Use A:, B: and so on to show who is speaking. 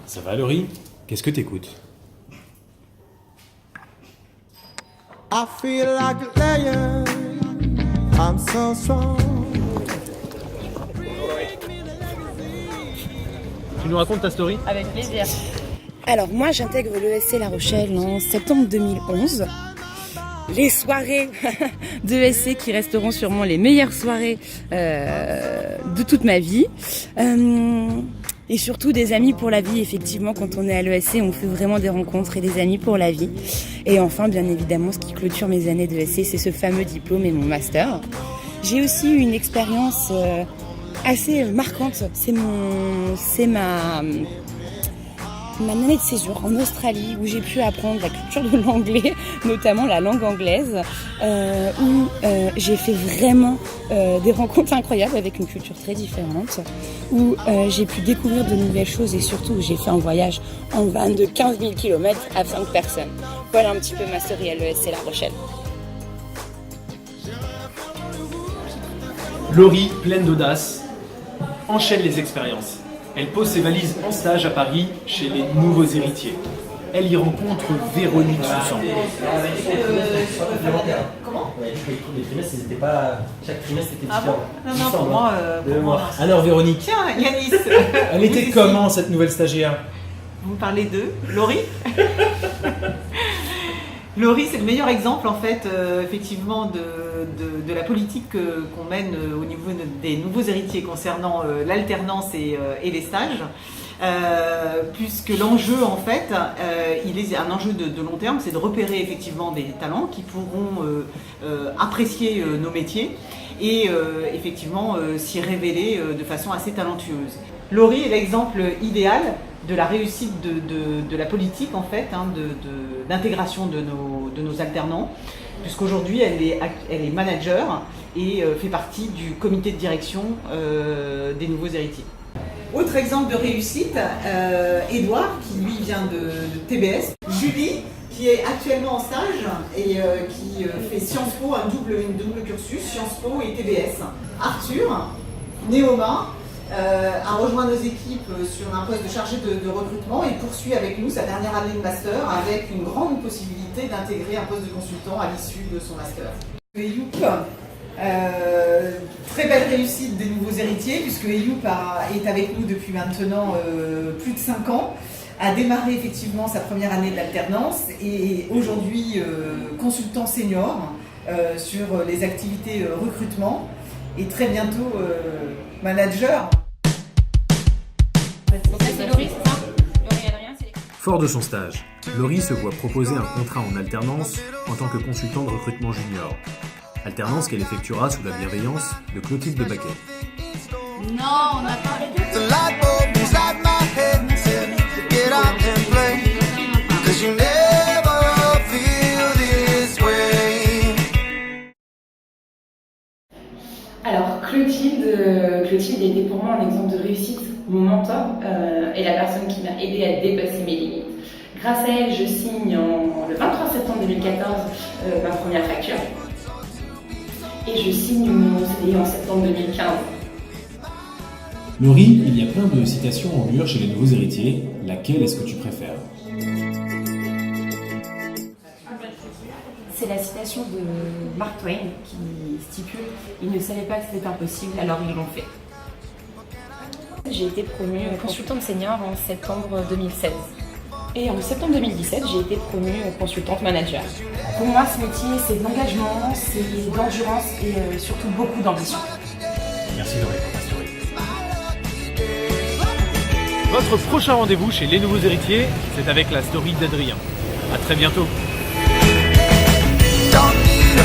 A: Ça va Laurie? Qu'est-ce que t'écoutes?
B: I feel like a lion. I'm so strong.
A: Tu nous racontes ta story?
C: Avec plaisir. Alors moi j'intègre l'ESC La Rochelle en septembre 2011. Les soirées de l'ESC qui resteront sûrement les meilleures soirées de toute ma vie. Et surtout des amis pour la vie. Effectivement, quand on est à l'ESC, on fait vraiment des rencontres et des amis pour la vie. Et enfin, bien évidemment, ce qui clôture mes années de l'ESC, c'est ce fameux diplôme et mon master. J'ai aussi eu une expérience assez marquante. C'est ma année de séjour en Australie où j'ai pu apprendre la culture de l'anglais, notamment la langue anglaise, où j'ai fait vraiment des rencontres incroyables avec une culture très différente, où j'ai pu découvrir de nouvelles choses et surtout où j'ai fait un voyage en van de 15 000 km à 5 personnes. Voilà un petit peu ma story à l'ESC La Rochelle.
A: Laurie, pleine d'audace, enchaîne les expériences. Elle pose ses valises en stage à Paris chez les nouveaux héritiers. Elle y rencontre Véronique Soussan.
D: Comment les trimestres, ils étaient pas. Chaque trimestre était différent.
E: Non, pour moi.
A: Alors Véronique,
E: Tiens, Yanis.
A: elle était comment cette nouvelle stagiaire?
E: Vous me parlez d'eux. Laurie. Laurie, c'est le meilleur exemple en fait, effectivement, de la politique qu'on mène au niveau des nouveaux héritiers concernant l'alternance et les stages. Puisque l'enjeu en fait, il est un enjeu de long terme, c'est de repérer effectivement des talents qui pourront apprécier nos métiers et effectivement s'y révéler de façon assez talentueuse. Laurie est l'exemple idéal de la réussite de la politique en fait, d'intégration de nos alternants, puisqu'aujourd'hui elle est manager et fait partie du comité de direction des nouveaux héritiers. Autre exemple de réussite, Edouard qui lui vient de TBS, Julie qui est actuellement en stage et qui fait Sciences Po, un double cursus, Sciences Po et TBS. Arthur, Néoma, a rejoint nos équipes sur un poste de chargé de recrutement et poursuit avec nous sa dernière année de master avec une grande possibilité d'intégrer un poste de consultant à l'issue de son master. Eyoup, très belle réussite des nouveaux héritiers puisque Eyoup est avec nous depuis maintenant plus de 5 ans, a démarré effectivement sa première année d'alternance et aujourd'hui consultant senior sur les activités recrutement et très bientôt manager.
A: Fort de son stage, Laurie se voit proposer un contrat en alternance en tant que consultant de recrutement junior. Alternance qu'elle effectuera sous la bienveillance de Clotilde Baquet.
C: Non, on n'a pas arrêté. Alors Clotilde était pour moi un exemple de réussite, mon mentor et la personne qui m'a aidée à dépasser mes limites. Grâce à elle, je signe le 23 septembre 2014 ma première facture et je signe mon CDI en septembre 2015.
A: Laurie, il y a plein de citations en mur chez les nouveaux héritiers. Laquelle est-ce que tu préfères?
C: C'est la citation de Mark Twain qui stipule « Ils ne savaient pas que c'était impossible, alors ils l'ont fait ». J'ai été promue consultante senior en septembre 2016. Et en septembre 2017, j'ai été promue consultante manager. Pour moi, ce métier, c'est de l'engagement, c'est de l'endurance et surtout beaucoup d'ambition.
A: Merci Laurie pour ta story. Votre prochain rendez-vous chez les nouveaux héritiers, c'est avec la story d'Adrien. À très bientôt.
B: Don't need a